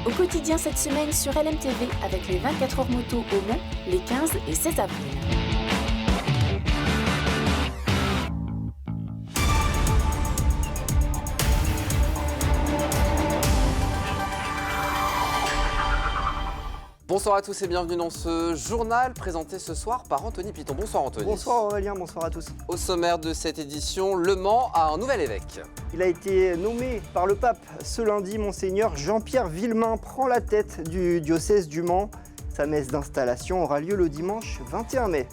Au quotidien cette semaine sur LMTV avec les 24 heures moto au Mans, les 15 et 16 avril. Bonsoir à tous et bienvenue dans ce journal présenté ce soir par Anthony Piton. Bonsoir Anthony. Bonsoir Aurélien, bonsoir à tous. Au sommaire de cette édition, Le Mans a un nouvel évêque. Il a été nommé par le pape ce lundi. Monseigneur Jean-Pierre Villemain prend la tête du diocèse du Mans. Sa messe d'installation aura lieu le dimanche 21 mai.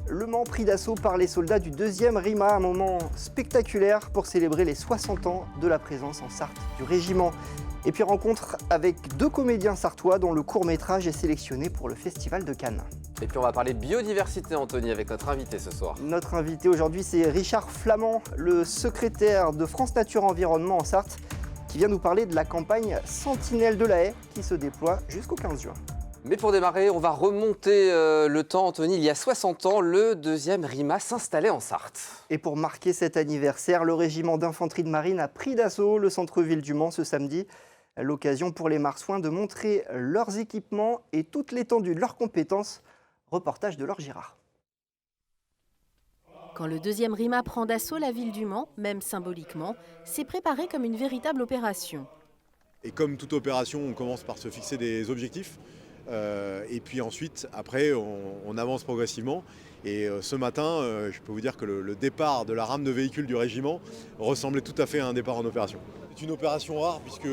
Le Mans pris d'assaut par les soldats du 2e RIMA, un moment spectaculaire pour célébrer les 60 ans de la présence en Sarthe du régiment. Et puis rencontre avec 2 comédiens sartois dont le court-métrage est sélectionné pour le Festival de Cannes. Et puis on va parler biodiversité Anthony avec notre invité ce soir. Notre invité aujourd'hui c'est Richard Flamand, le secrétaire de France Nature Environnement en Sarthe, qui vient nous parler de la campagne Sentinelle de la haie qui se déploie jusqu'au 15 juin. Mais pour démarrer, on va remonter le temps Anthony. Il y a 60 ans, le 2e RIMA s'installait en Sarthe. Et pour marquer cet anniversaire, le régiment d'infanterie de marine a pris d'assaut le centre-ville du Mans ce samedi. L'occasion pour les Marsouins de montrer leurs équipements et toute l'étendue de leurs compétences. Reportage de Laure Girard. Quand le 2e RIMA prend d'assaut la ville du Mans, même symboliquement, c'est préparé comme une véritable opération. Et comme toute opération, on commence par se fixer des objectifs. Et puis ensuite, après, on avance progressivement. Et ce matin, je peux vous dire que le départ de la rame de véhicule du régiment ressemblait tout à fait à un départ en opération. C'est une opération rare puisque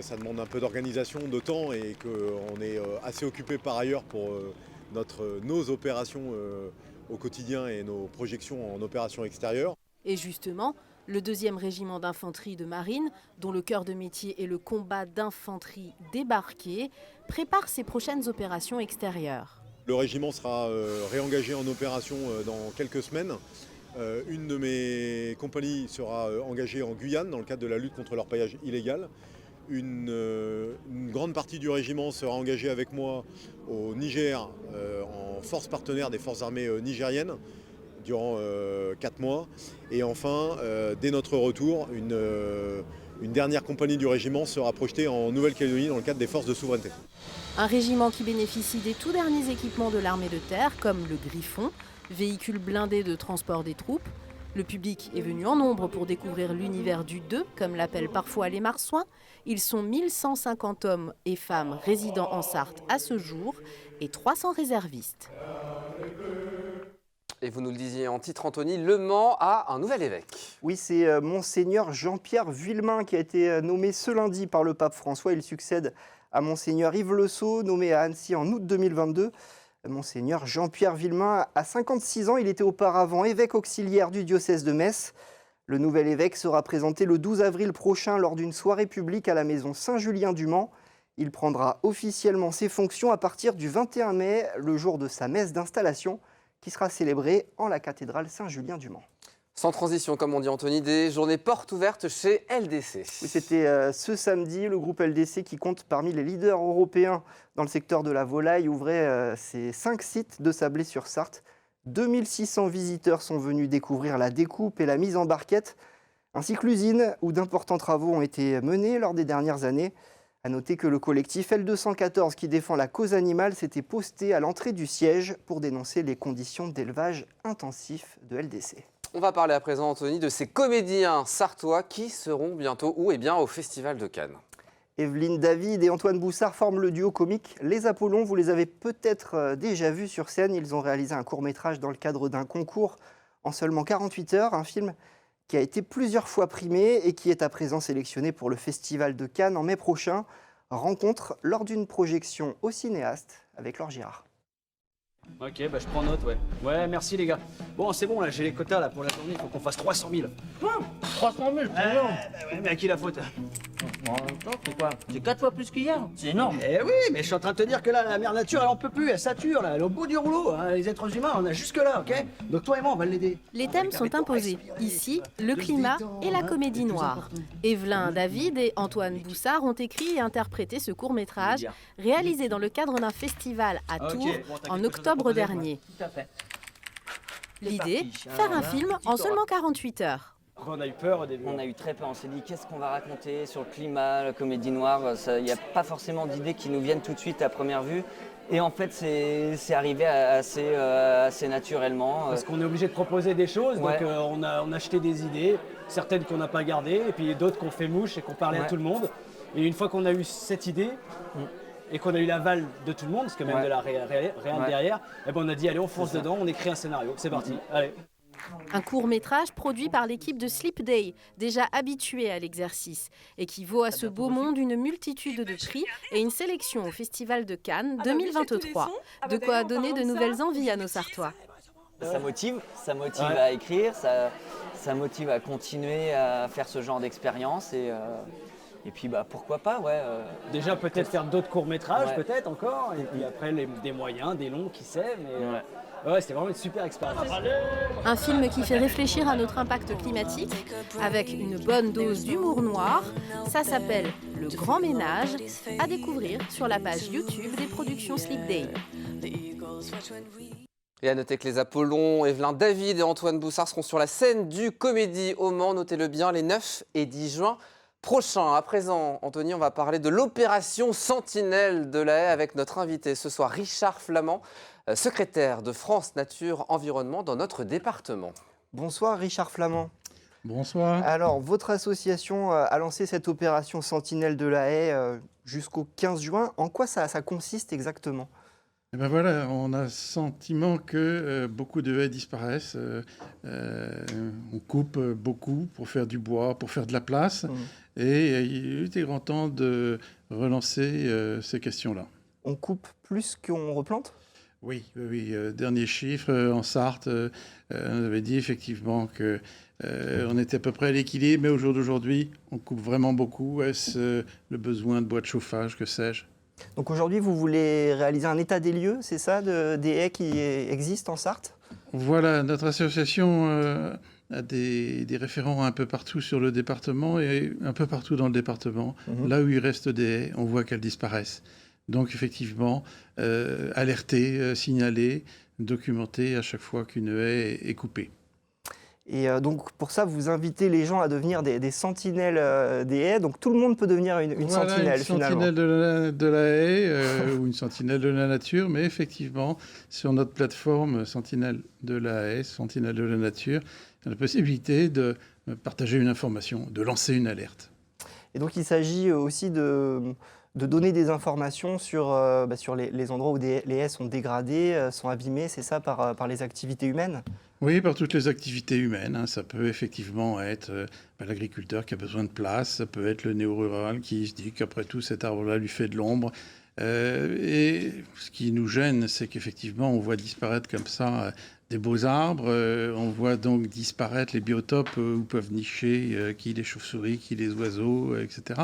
ça demande un peu d'organisation, de temps et qu'on est assez occupé par ailleurs pour nos opérations au quotidien et nos projections en opération extérieure. Et justement, le 2e régiment d'infanterie de marine, dont le cœur de métier est le combat d'infanterie débarquée, prépare ses prochaines opérations extérieures. Le régiment sera réengagé en opération dans quelques semaines. Une de mes compagnies sera engagée en Guyane dans le cadre de la lutte contre l'orpaillage illégal. Une grande partie du régiment sera engagée avec moi au Niger en force partenaire des forces armées nigériennes durant 4 mois. Et enfin, dès notre retour, une dernière compagnie du régiment sera projetée en Nouvelle-Calédonie dans le cadre des forces de souveraineté. Un régiment qui bénéficie des tout derniers équipements de l'armée de terre, comme le Griffon, véhicule blindé de transport des troupes. Le public est venu en nombre pour découvrir l'univers du 2, comme l'appellent parfois les Marsouins. Ils sont 1150 hommes et femmes résidant en Sarthe à ce jour et 300 réservistes. Et vous nous le disiez en titre Anthony, Le Mans a un nouvel évêque. Oui, c'est Monseigneur Jean-Pierre Villemain qui a été nommé ce lundi par le pape François. Il succède à Monseigneur Yves Le Sceau, nommé à Annecy en août 2022. Monseigneur Jean-Pierre Villemain a 56 ans, il était auparavant évêque auxiliaire du diocèse de Metz. Le nouvel évêque sera présenté le 12 avril prochain lors d'une soirée publique à la maison Saint-Julien du Mans. Il prendra officiellement ses fonctions à partir du 21 mai, le jour de sa messe d'installation, qui sera célébrée en la cathédrale Saint-Julien du Mans. Sans transition, comme on dit Anthony, des journées portes ouvertes chez LDC. Oui, c'était ce samedi, le groupe LDC qui compte parmi les leaders européens dans le secteur de la volaille ouvrait ses 5 sites de Sablé-sur-Sarthe. 2600 visiteurs sont venus découvrir la découpe et la mise en barquette, ainsi que l'usine où d'importants travaux ont été menés lors des dernières années. À noter que le collectif L214 qui défend la cause animale s'était posté à l'entrée du siège pour dénoncer les conditions d'élevage intensif de LDC. On va parler à présent, Anthony, de ces comédiens sartois qui seront bientôt où ? Eh bien, au Festival de Cannes. Evelyne David et Antoine Boussard forment le duo comique Les Apollons. Vous les avez peut-être déjà vus sur scène. Ils ont réalisé un court-métrage dans le cadre d'un concours en seulement 48 heures. Un film qui a été plusieurs fois primé et qui est à présent sélectionné pour le Festival de Cannes en mai prochain. Rencontre lors d'une projection au cinéaste avec Laure Girard. Ok, bah je prends note, ouais. Ouais, merci les gars. Bon, c'est bon, là, j'ai les quotas là pour la journée, il faut qu'on fasse 300 000. Quoi 300 000, c'est énorme. Ouais, mais à qui la faute? En même temps, c'est quoi? C'est 4 fois plus qu'hier. C'est énorme. Eh oui, mais je suis en train de te dire que là, la mère nature, elle en peut plus, elle sature, là, elle est au bout du rouleau. Hein. Les êtres humains, on a jusque là, ok? Donc toi et moi, on va l'aider. Les thèmes sont imposés. Ici, le climat et la comédie noire. Evelyne David et Antoine Boussard ont écrit et interprété ce court-métrage, réalisé dans le cadre d'un festival à Tours en octobre dernier. Tout à fait. L'idée, faire un film en seulement 48 heures. On a eu peur au début. On a eu très peur, on s'est dit qu'est-ce qu'on va raconter sur le climat, la comédie noire, il n'y a pas forcément d'idées qui nous viennent tout de suite à première vue. Et en fait c'est arrivé assez naturellement. Parce qu'on est obligé de proposer des choses, Ouais. donc on a acheté des idées, certaines qu'on n'a pas gardées, et puis d'autres qu'on fait mouche et qu'on parlait à Ouais. tout le monde. Et une fois qu'on a eu cette idée, et qu'on a eu l'aval de tout le monde, parce que même Ouais. de la rien Ouais. derrière, et ben on a dit allez on fonce C'est ça. dedans, on écrit un scénario, c'est parti, allez. Un court-métrage produit par l'équipe de Sleep Day, déjà habituée à l'exercice, et qui vaut à ce beau monde une multitude de prix et une sélection au Festival de Cannes 2023. De quoi donner de nouvelles envies à nos Sartois. Ça motive Ouais. à écrire, ça motive à continuer à faire ce genre d'expérience et puis bah pourquoi pas, ouais. Déjà peut-être faire d'autres courts-métrages, Ouais. peut-être encore, et puis après des moyens, des longs, qui sait, mais Ouais. c'était vraiment une super expérience. Un film qui fait réfléchir à notre impact climatique, avec une bonne dose d'humour noir. Ça s'appelle Le Grand Ménage, à découvrir sur la page YouTube des productions Sleep Day. Et à noter que les Apollons, Evelyn David et Antoine Boussard seront sur la scène du Comédie au Mans, notez-le bien, les 9 et 10 juin prochains. À présent, Anthony, on va parler de l'opération Sentinelle de la Haye avec notre invité ce soir, Richard Flamand, secrétaire de France Nature Environnement dans notre département. Bonsoir Richard Flamand. Bonsoir. Alors, votre association a lancé cette opération Sentinelle de la Haye jusqu'au 15 juin. En quoi ça consiste exactement ? Eh ben voilà, on a le sentiment que beaucoup de haies disparaissent. On coupe beaucoup pour faire du bois, pour faire de la place. Et il était grand temps de relancer ces questions-là. On coupe plus qu'on replante ? Oui. Dernier chiffre, en Sarthe, on avait dit effectivement que on était à peu près à l'équilibre, mais au jour d'aujourd'hui, on coupe vraiment beaucoup. Est-ce le besoin de bois de chauffage, que sais-je ? Donc aujourd'hui, vous voulez réaliser un état des lieux, c'est ça, des haies qui existent en Sarthe ? Voilà, notre association a des référents un peu partout sur le département et un peu partout dans le département. Là où il reste des haies, on voit qu'elles disparaissent. Donc effectivement, alerter, signaler, documenter à chaque fois qu'une haie est coupée. Et donc pour ça, vous invitez les gens à devenir des sentinelles des haies. Donc tout le monde peut devenir une Voilà, sentinelle une finalement. sentinelle de la haie ou une sentinelle de la nature, mais effectivement, sur notre plateforme Sentinelle de la haie, Sentinelle de la nature, il y a la possibilité de partager une information, de lancer une alerte. Et donc il s'agit aussi de donner des informations sur les endroits où les haies sont dégradées, sont abîmées, c'est ça, par les activités humaines ? Oui, par toutes les activités humaines. Hein. Ça peut effectivement être l'agriculteur qui a besoin de place, ça peut être le néo-rural qui se dit qu'après tout, cet arbre-là lui fait de l'ombre. Et ce qui nous gêne, c'est qu'effectivement, on voit disparaître comme ça des beaux arbres. On voit donc disparaître les biotopes où peuvent nicher qui les chauves-souris, qui les oiseaux, etc.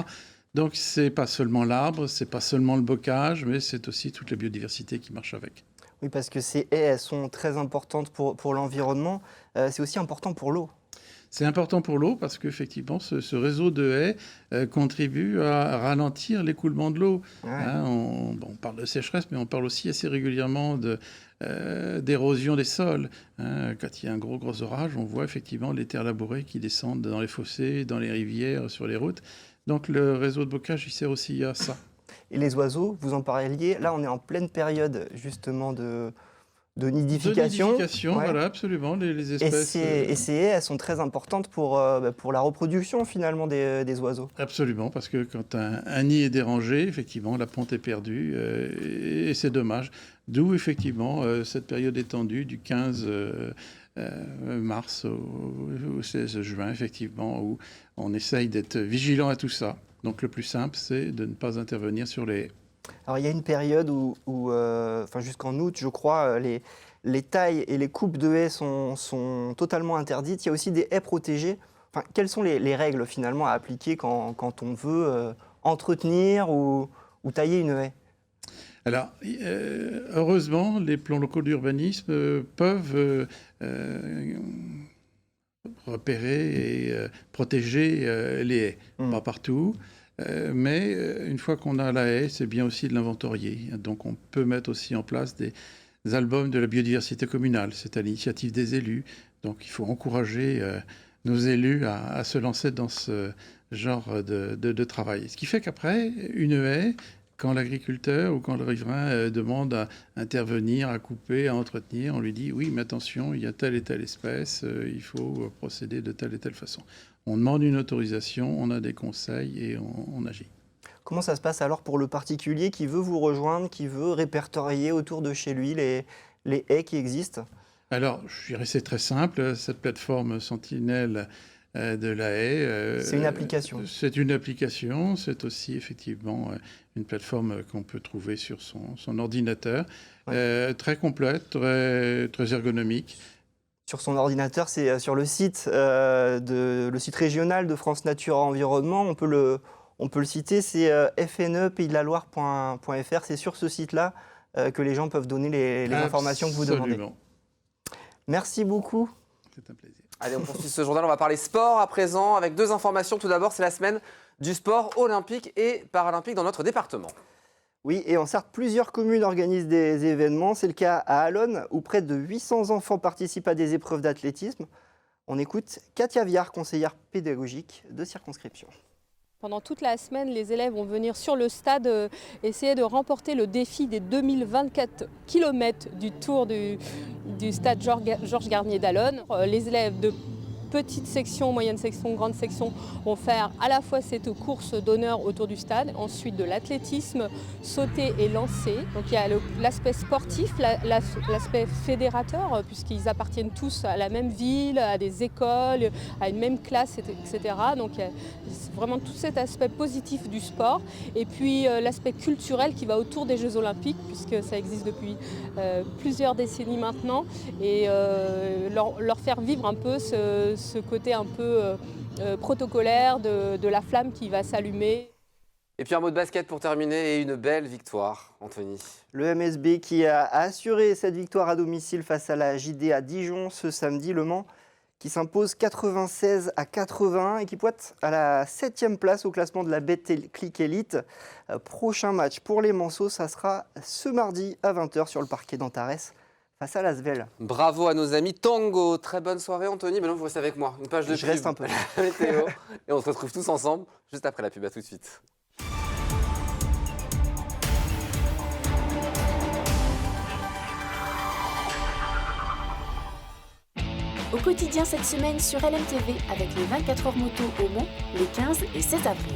Donc, c'est pas seulement l'arbre, c'est pas seulement le bocage, mais c'est aussi toute la biodiversité qui marche avec. Oui, parce que ces haies, elles sont très importantes pour l'environnement. C'est aussi important pour l'eau. C'est important pour l'eau parce qu'effectivement, ce réseau de haies contribue à ralentir l'écoulement de l'eau. Ouais. Hein, on parle de sécheresse, mais on parle aussi assez régulièrement d'érosion des sols. Hein. Quand il y a un gros orage, on voit effectivement les terres labourées qui descendent dans les fossés, dans les rivières, sur les routes. Donc le réseau de bocage, il sert aussi à ça. Et les oiseaux, vous en parliez, là on est en pleine période justement de nidification. De nidification, Ouais. voilà, absolument, les Et espèces... ces haies, elles sont très importantes pour la reproduction finalement des oiseaux. Absolument, parce que quand un nid est dérangé, effectivement, la ponte est perdue et c'est dommage. D'où effectivement cette période étendue du 15 mars au 16 juin, effectivement, où on essaye d'être vigilant à tout ça. Donc le plus simple, c'est de ne pas intervenir sur les haies. Alors il y a une période où jusqu'en août, je crois, les tailles et les coupes de haies sont totalement interdites. Il y a aussi des haies protégées. Enfin, quelles sont les règles finalement à appliquer quand on veut entretenir ou tailler une haie ? Alors, heureusement, les plans locaux d'urbanisme peuvent repérer et protéger les haies. Pas partout, mais une fois qu'on a la haie, c'est bien aussi de l'inventorier. Donc, on peut mettre aussi en place des albums de la biodiversité communale. C'est à l'initiative des élus. Donc, il faut encourager nos élus à se lancer dans ce genre de travail. Ce qui fait qu'après, une haie, quand l'agriculteur ou quand le riverain demande à intervenir, à couper, à entretenir, on lui dit « oui, mais attention, il y a telle et telle espèce, il faut procéder de telle et telle façon ». On demande une autorisation, on a des conseils et on agit. Comment ça se passe alors pour le particulier qui veut vous rejoindre, qui veut répertorier autour de chez lui les haies qui existent? Alors, je dirais c'est très simple, cette plateforme Sentinelle de la haie. C'est une application. C'est une application, c'est aussi effectivement une plateforme qu'on peut trouver sur son ordinateur, très complète, très ergonomique. Sur son ordinateur, c'est sur le site régional de France Nature Environnement, on peut le citer, c'est fne-pays-de-la-Loire.fr, c'est sur ce site-là que les gens peuvent donner les informations que vous demandez. Merci beaucoup. C'est un plaisir. Allez, on poursuit ce journal. On va parler sport à présent avec 2 informations. Tout d'abord, c'est la semaine du sport olympique et paralympique dans notre département. Oui, et en Sarthe, plusieurs communes organisent des événements. C'est le cas à Allonne, où près de 800 enfants participent à des épreuves d'athlétisme. On écoute Katia Viard, conseillère pédagogique de circonscription. Pendant toute la semaine, les élèves vont venir sur le stade essayer de remporter le défi des 2024 km du tour du stade Georges Garnier d'Allonne. Les élèves de petite section, moyenne section, grande section vont faire à la fois cette course d'honneur autour du stade, ensuite de l'athlétisme, sauter et lancer. Donc il y a l'aspect sportif, l'aspect fédérateur, puisqu'ils appartiennent tous à la même ville, à des écoles, à une même classe, etc. Donc il y a vraiment tout cet aspect positif du sport. Et puis l'aspect culturel qui va autour des Jeux Olympiques, puisque ça existe depuis plusieurs décennies maintenant, et leur faire vivre un peu ce côté un peu protocolaire de la flamme qui va s'allumer. Et puis un mot de basket pour terminer et une belle victoire, Anthony. Le MSB qui a assuré cette victoire à domicile face à la JD à Dijon ce samedi, Le Mans qui s'impose 96-81 et qui pointe à la 7e place au classement de la Betclic Elite. Prochain match pour les Manceaux, ça sera ce mardi à 20h sur le parquet d'Antares face à l'Asvel. Bravo à nos amis Tango. Très bonne soirée, Anthony. Maintenant, vous restez avec moi. Une page de pub. Je reste un peu. Météo. Et on se retrouve tous ensemble juste après la pub. À tout de suite. Au quotidien cette semaine sur LMTV avec les 24 heures moto au Mans, les 15 et 16 avril.